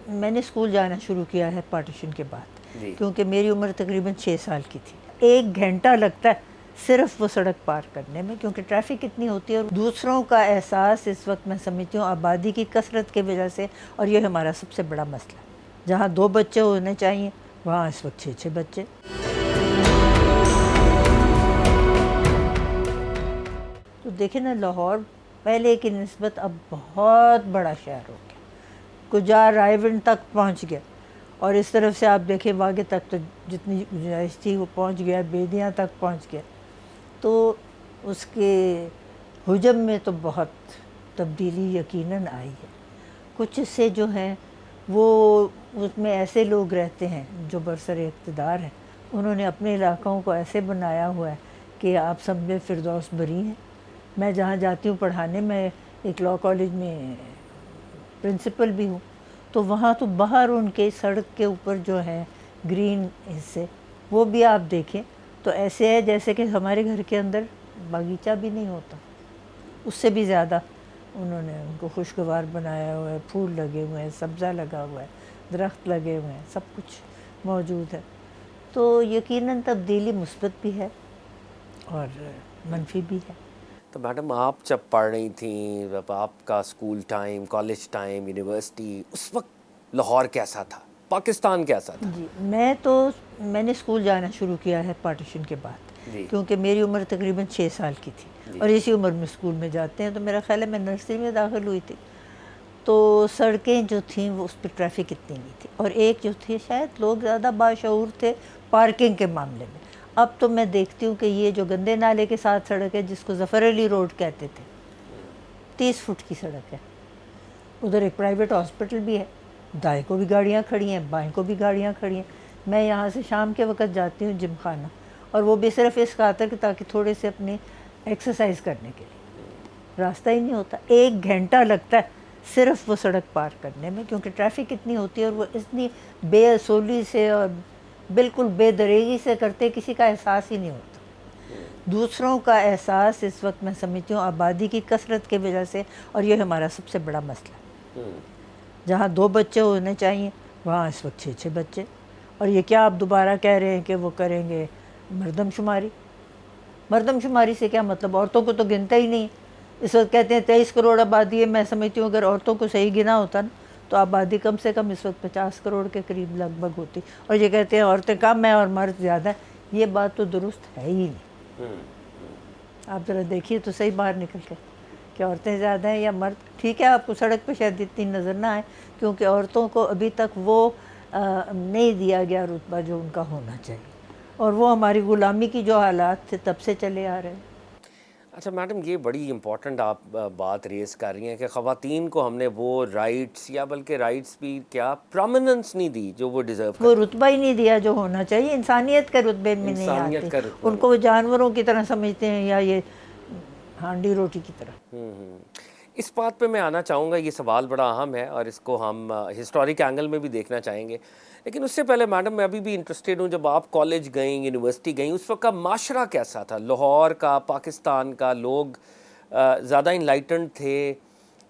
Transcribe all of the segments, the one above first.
میں نے اسکول جانا شروع کیا ہے پارٹیشن کے بعد، جی کیونکہ میری عمر تقریباً 6 سال کی تھی۔ 1 گھنٹہ لگتا ہے صرف وہ سڑک پار کرنے میں، کیونکہ ٹریفک اتنی ہوتی ہے، اور دوسروں کا احساس اس وقت میں سمجھتی ہوں آبادی کی کثرت کی وجہ سے، اور یہ ہمارا سب سے بڑا مسئلہ ہے۔ جہاں 2 بچے ہونے چاہیے وہاں اس وقت 6 بچے۔ تو دیکھیں نا، لاہور پہلے کی نسبت اب بہت بڑا شہر ہو گیا، کجا رائے ونڈ تک پہنچ گیا، اور اس طرف سے آپ دیکھیں واگے تک تو جتنی گنجائش تھی وہ پہنچ گیا، بیدیاں تک پہنچ گیا۔ تو اس کے حجم میں تو بہت تبدیلی یقیناً آئی ہے۔ کچھ حصے جو ہیں وہ اس میں ایسے لوگ رہتے ہیں جو برسر اقتدار ہیں، انہوں نے اپنے علاقوں کو ایسے بنایا ہوا ہے کہ آپ سمجھے فردوس بری ہیں۔ میں جہاں جاتی ہوں پڑھانے، میں ایک لاء کالج میں پرنسپل بھی ہوں، تو وہاں تو باہر ان کے سڑک کے اوپر جو ہے گرین حصے، وہ بھی آپ دیکھیں تو ایسے ہے جیسے کہ ہمارے گھر کے اندر باغیچہ بھی نہیں ہوتا، اس سے بھی زیادہ انہوں نے ان کو خوشگوار بنایا ہوا ہے، پھول لگے ہوئے ہیں، سبزہ لگا ہوا ہے، درخت لگے ہوئے ہیں، سب کچھ موجود ہے۔ تو یقیناً تبدیلی مثبت بھی ہے اور منفی بھی ہے۔ تو میڈم، آپ جب پڑھ رہی تھیں، جب آپ کا school time, college time, university, اس وقت لاہور کیسا تھا، پاکستان کیسا تھا؟ جی، میں نے اسکول جانا شروع کیا ہے پارٹیشن کے بعد، جی کیونکہ میری عمر تقریباً 6 سال کی تھی، جی اور اسی عمر میں اسکول میں جاتے ہیں، تو میرا خیال ہے میں نرسری میں داخل ہوئی تھی۔ تو سڑکیں جو تھیں وہ اس پہ ٹریفک اتنی نہیں تھی، اور ایک جو تھی شاید لوگ زیادہ باشعور تھے پارکنگ کے معاملے میں۔ اب تو میں دیکھتی ہوں کہ یہ جو گندے نالے کے ساتھ سڑک ہے، جس کو ظفر علی روڈ کہتے تھے، 30 فٹ کی سڑک ہے، ادھر ایک پرائیویٹ ہاسپٹل بھی ہے، دائیں کو بھی گاڑیاں کھڑی ہیں، بائیں کو بھی گاڑیاں کھڑی ہیں۔ میں یہاں سے شام کے وقت جاتی ہوں جم خانہ، اور وہ بھی صرف اس خاطر کہ تاکہ تھوڑے سے اپنی ایکسرسائز کرنے کے لیے، راستہ ہی نہیں ہوتا، 1 گھنٹہ لگتا ہے صرف وہ سڑک پار کرنے میں، کیونکہ ٹریفک اتنی ہوتی ہے، اور وہ اتنی بے اصولی سے اور بالکل بے دریغی سے کرتے، کسی کا احساس ہی نہیں ہوتا۔ دوسروں کا احساس اس وقت میں سمجھتی ہوں آبادی کی کثرت کی وجہ سے، اور یہ ہمارا سب سے بڑا مسئلہ ہے۔ جہاں 2 بچے ہونے چاہیے وہاں اس وقت 6 بچے، اور یہ کیا آپ دوبارہ کہہ رہے ہیں کہ وہ کریں گے مردم شماری؟ مردم شماری سے کیا مطلب؟ عورتوں کو تو گنتا ہی نہیں۔ اس وقت کہتے ہیں 23 کروڑ آبادی ہے، میں سمجھتی ہوں اگر عورتوں کو صحیح گنا ہوتا نا تو آبادی کم سے کم اس وقت 50 کروڑ کے قریب لگ بھگ ہوتی، اور یہ کہتے ہیں عورتیں کم ہیں اور مرد زیادہ ہیں، یہ بات تو درست ہے ہی نہیں۔ آپ ذرا دیکھیے تو صحیح باہر نکل کے کہ عورتیں زیادہ ہیں یا مرد۔ ٹھیک ہے آپ کو سڑک پہ شاید اتنی نظر نہ آئے، کیونکہ عورتوں کو ابھی تک وہ نہیں دیا گیا رتبہ جو ان کا ہونا چاہیے، اور وہ ہماری غلامی کی جو حالات تھے تب سے چلے آ رہے ہیں۔ اچھا میڈم، یہ بڑی امپورٹنٹ آپ بات ریز کر رہی ہیں کہ خواتین کو ہم نے وہ رائٹس، یا بلکہ رائٹس بھی کیا، پرومیننس نہیں دی جو وہ ڈیزرو وہ کرتی رتبہ ہی نہیں دیا جو ہونا چاہیے، انسانیت کے رتبے میں نہیں آتے، انسانیت کا رتبہ ان کو وہ جانوروں کی طرح سمجھتے ہیں، یا یہ ہانڈی روٹی کی طرح۔ اس بات پہ میں آنا چاہوں گا، یہ سوال بڑا اہم ہے اور اس کو ہم ہسٹورک اینگل میں بھی دیکھنا چاہیں گے، لیکن اس سے پہلے میڈم میں ابھی بھی انٹرسٹیڈ ہوں، جب آپ کالج گئیں، یونیورسٹی گئیں، اس وقت کا معاشرہ کیسا تھا؟ لاہور کا، پاکستان کا، لوگ زیادہ انلائٹنڈ تھے،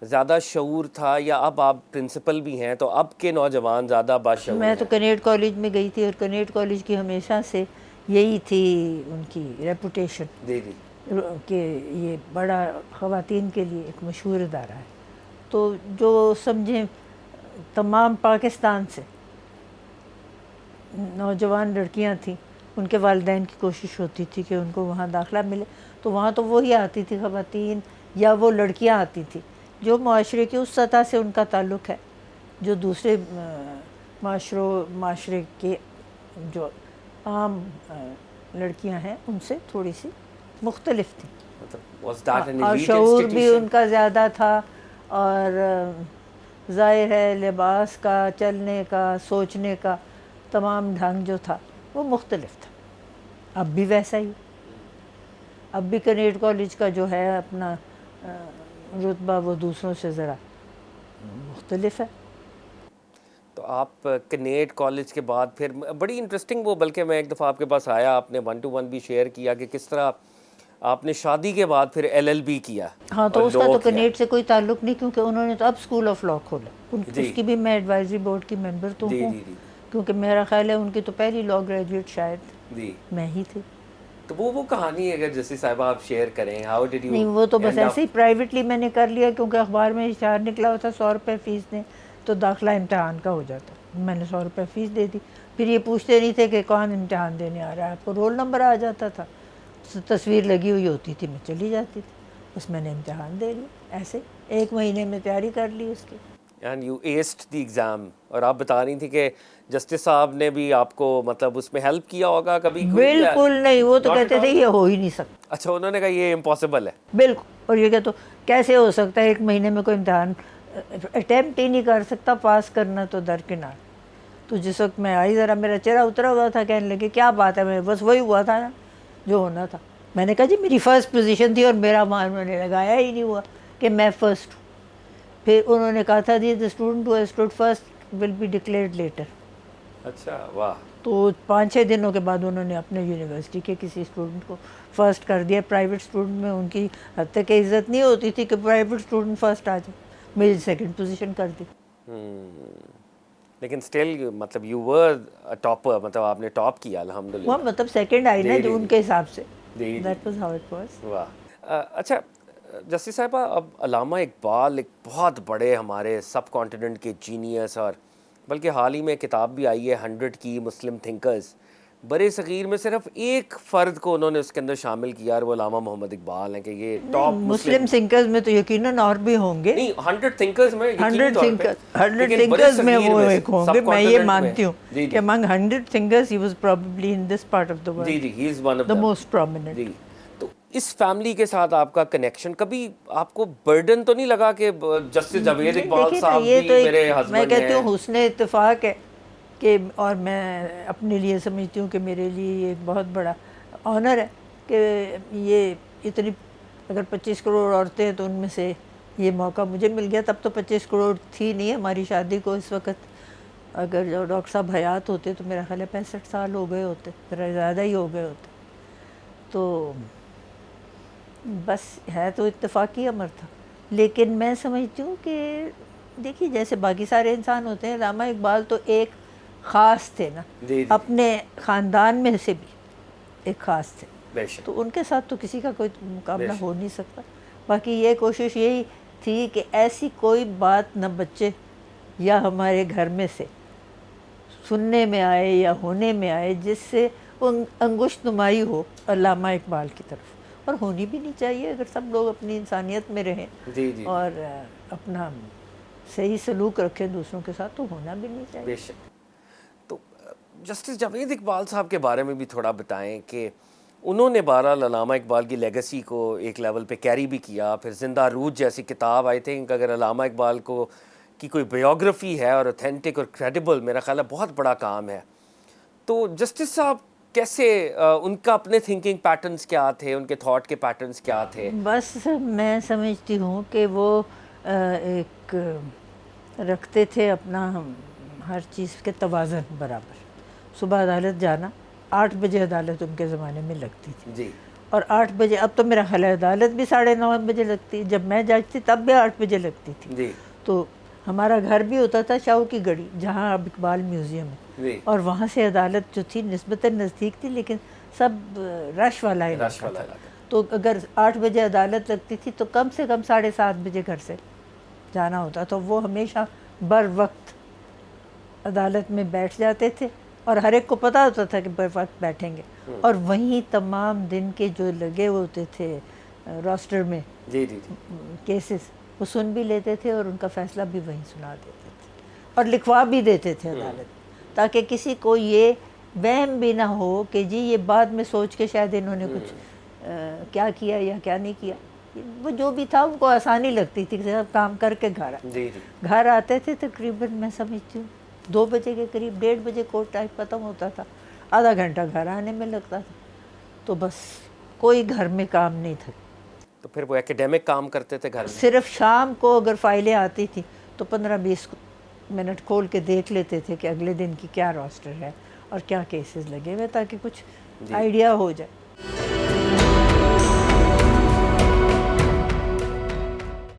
زیادہ شعور تھا، یا اب آپ پرنسپل بھی ہیں تو اب کے نوجوان زیادہ باشعور میں ہیں؟ تو کنیٹ کالج میں گئی تھی، اور کنیٹ کالج کی ہمیشہ سے یہی تھی ان کی ریپوٹیشن جی جی کہ یہ بڑا خواتین کے لیے ایک مشہور ادارہ ہے۔ تو جو سمجھیں تمام پاکستان سے نوجوان لڑکیاں تھیں، ان کے والدین کی کوشش ہوتی تھی کہ ان کو وہاں داخلہ ملے، تو وہاں تو وہی آتی تھی خواتین، یا وہ لڑکیاں آتی تھیں جو معاشرے کی اس سطح سے ان کا تعلق ہے جو دوسرے معاشرے کے جو عام لڑکیاں ہیں ان سے تھوڑی سی مختلف تھیں، Was that an اور elite شعور بھی institution? ان کا زیادہ تھا، اور ظاہر ہے لباس کا، چلنے کا، سوچنے کا تمام ڈھنگ جو تھا وہ مختلف تھا۔ اب بھی ویسا ہی، اب بھی کنیٹ کالج کا جو ہے اپنا رتبہ وہ دوسروں سے ذرا مختلف ہے۔ تو آپ کنیٹ کالج کے بعد پھر بڑی انٹرسٹنگ، وہ بلکہ میں ایک دفعہ آپ کے پاس آیا، آپ نے 1 to 1 بھی شیئر کیا کہ کس طرح آپ نے شادی کے بعد پھر LLB کیا. ہاں تو اور اس کا law تو کیا. کنیٹ سے کوئی تعلق نہیں، کیونکہ انہوں نے تو اب اسکول آف لا کھولا. جی. اس کی بھی میں ایڈوائزری بورڈ کی ممبر تو جی ہوں، جی جی کیونکہ میرا خیال ہے ان کی تو پہلی لا گریجویٹ شاید جی. میں ہی تھی. تو وہ کہانی اگر جسٹس صاحبہ آپ شیئر کریں، ہاؤ ڈڈ یو نہیں وہ تو بس اینڈ اپ. ایسے ہی پرائیویٹلی میں نے کر لیا، کیونکہ اخبار میں اشتہار نکلا ہوا تھا 100 روپے فیس دیں تو داخلہ امتحان کا ہو جاتا. میں نے 100 روپے فیس دے دی. پھر یہ پوچھتے نہیں تھے کہ کون امتحان دینے آ رہا ہے، آپ کو رول نمبر آ جاتا تھا، تصویر لگی ہوئی ہوتی تھی، میں چلی جاتی تھی. بس میں نے امتحان دے لیا ایسے 1 مہینے میں تیاری کر لی اس کی. And you aced the exam. اور آپ بتا رہی تھی کہ جسٹس صاحب نے بھی آپ کو مطلب اس میں ہیلپ کیا ہوگا کبھی کوئی. بالکل نہیں، وہ تو Not at کہتے تھے all. یہ ہو ہی نہیں سکتا. اچھا انہوں نے کہا یہ امپاسبل ہے. بالکل. اور یہ کہ تو کیسے ہو سکتا ہے 1 مہینے میں کوئی امتحان اٹیمپٹ ہی نہیں کر سکتا پاس کرنا، تو درکنار. تو جس وقت میں آئی ذرا میرا چہرہ اترا ہوا تھا، کہنے لگے کیا بات ہے، میں بس وہی ہوا تھا نا جو ہونا تھا. میں نے کہا جی میری فرسٹ پوزیشن تھی اور میرا مار میں نے لگایا ہی نہیں ہوا کہ میں فرسٹ ہوں. پھر انہوں نے کہا تھا جی the student who has stood first will be declared later. اچھا واہ. تو 5-6 دنوں کے بعد انہوں نے اپنے یونیورسٹی کے کسی اسٹوڈنٹ کو فرسٹ کر دیا. پرائیویٹ اسٹوڈنٹ میں ان کی حد تک عزت نہیں ہوتی تھی کہ پرائیویٹ اسٹوڈنٹ فرسٹ آ جائے. میری سیکنڈ پوزیشن کر دی. لیکن اسٹل مطلب یو ور ٹاپر، مطلب آپ نے ٹاپ کیا الحمدللہ. وہ مطلب سیکنڈ آئی نا جو ان کے حساب سے. جی that was how it was. واہ. اچھا جسٹس صاحبہ، اب علامہ اقبال ایک بہت بڑے ہمارے سب کانٹیننٹ کے جینیس، اور بلکہ حال ہی میں کتاب بھی آئی ہے 100 کی مسلم تھنکرز. برے صغیر میں صرف ایک فرد کو انہوں نے اس کے اندر شامل کیا اور وہ علامہ محمد اقبال ہیں کہ یہ ٹاپ مسلم تھنکرز میں تو یقیناً اور بھی ہوں گے. نہیں 100 تھنکرز میں یقینی طور پہ 100 تھنکرز میں وہ ایک ہوں گے، میں یہ مانتی ہوں کہ among 100 thinkers he was probably in this part of the world جی جی he is one of the most prominent. جی. تو اس فیملی کے ساتھ آپ کا کنیکشن کبھی آپ کو برڈن تو نہیں لگا کہ جسٹس جاوید اقبال صاحب بھی میرے ہسبینڈ ہیں؟ میں کہتی ہوں حسن اتفاق ہے کہ، اور میں اپنے لیے سمجھتی ہوں کہ میرے لیے یہ ایک بہت بڑا آنر ہے کہ یہ اتنی، اگر 25 کروڑ عورتیں ہیں تو ان میں سے یہ موقع مجھے مل گیا. تب تو 25 کروڑ تھی نہیں ہماری شادی کو اس وقت. اگر جو ڈاکٹر صاحب حیات ہوتے تو میرا خیال ہے 65 سال ہو گئے ہوتے، ذرا زیادہ ہی ہو گئے ہوتے. تو بس ہے تو اتفاقی امر تھا. لیکن میں سمجھتی ہوں کہ دیکھیے جیسے باقی سارے انسان ہوتے ہیں، علامہ اقبال تو ایک خاص تھے نا، اپنے خاندان میں سے بھی ایک خاص تھے. تو ان کے ساتھ تو کسی کا کوئی مقابلہ ہو نہیں سکتا. باقی یہ کوشش یہی تھی کہ ایسی کوئی بات نہ بچے یا ہمارے گھر میں سے سننے میں آئے یا ہونے میں آئے جس سے انگشت نمائی ہو علامہ اقبال کی طرف. اور ہونی بھی نہیں چاہیے. اگر سب لوگ اپنی انسانیت میں رہیں اور اپنا صحیح سلوک رکھیں دوسروں کے ساتھ تو ہونا بھی نہیں چاہیے. بے شک. تو جسٹس جاوید اقبال صاحب کے بارے میں بھی تھوڑا بتائیں کہ انہوں نے بہرحال علامہ اقبال کی لیگسی کو ایک لیول پہ کیری بھی کیا. پھر زندہ روح جیسی کتاب آئی تھنک اگر علامہ اقبال کو کی کوئی بایوگرافی ہے اور اوتھینٹک اور کریڈیبل، میرا خیال ہے بہت بڑا کام ہے. تو جسٹس صاحب کیسے ان کا اپنے تھنکنگ پیٹرنز کیا تھے، ان کے تھاٹ کے پیٹرنز کیا تھے؟ بس میں سمجھتی ہوں کہ وہ ایک رکھتے تھے اپنا ہر چیز کے توازن برابر. صبح عدالت جانا، 8 بجے عدالت ان کے زمانے میں لگتی تھی جی. اور 8 بجے، اب تو میرا خیال ہے عدالت بھی 9:30 بجے لگتی. جب میں جج تھی تب بھی 8 بجے لگتی تھی. جی. تو ہمارا گھر بھی ہوتا تھا شاہو کی گڑی جہاں اب اقبال میوزیم ہے، جی. اور وہاں سے عدالت جو تھی نسبتاً نزدیک تھی لیکن سب رش والا علاقہ تھا. تو اگر 8 بجے عدالت لگتی تھی تو کم سے کم 7:30 بجے گھر سے جانا ہوتا. تو وہ ہمیشہ بر وقت عدالت میں بیٹھ جاتے تھے اور ہر ایک کو پتہ ہوتا تھا کہ بر وقت بیٹھیں گے. اور وہیں تمام دن کے جو لگے ہوتے تھے راسٹر میں جی جی کیسز وہ سن بھی لیتے تھے اور ان کا فیصلہ بھی وہیں سنا دیتے تھے اور لکھوا بھی دیتے تھے عدالت، تاکہ کسی کو یہ وہم بھی نہ ہو کہ جی یہ بعد میں سوچ کے شاید انہوں نے کچھ کیا کیا یا کیا نہیں کیا. وہ جو بھی تھا ان کو آسانی لگتی تھی کہ کام کر کے گھر آتے تھے. تقریباً میں سمجھتی ہوں 2 بجے کے قریب، 1:30 بجے کورٹ ٹائم ختم ہوتا تھا، آدھا گھنٹہ گھر آنے میں لگتا تھا. تو بس کوئی گھر میں کام نہیں تھا. تو پھر وہ ایکیڈیمک کام کرتے تھے گھر میں؟ صرف شام کو اگر فائلیں آتی تھیں تو 15-20 منٹ کھول کے دیکھ لیتے تھے کہ اگلے دن کی کیا راسٹر ہے اور کیا کیسز لگے ہوئے، تاکہ کچھ آئیڈیا ہو جائے.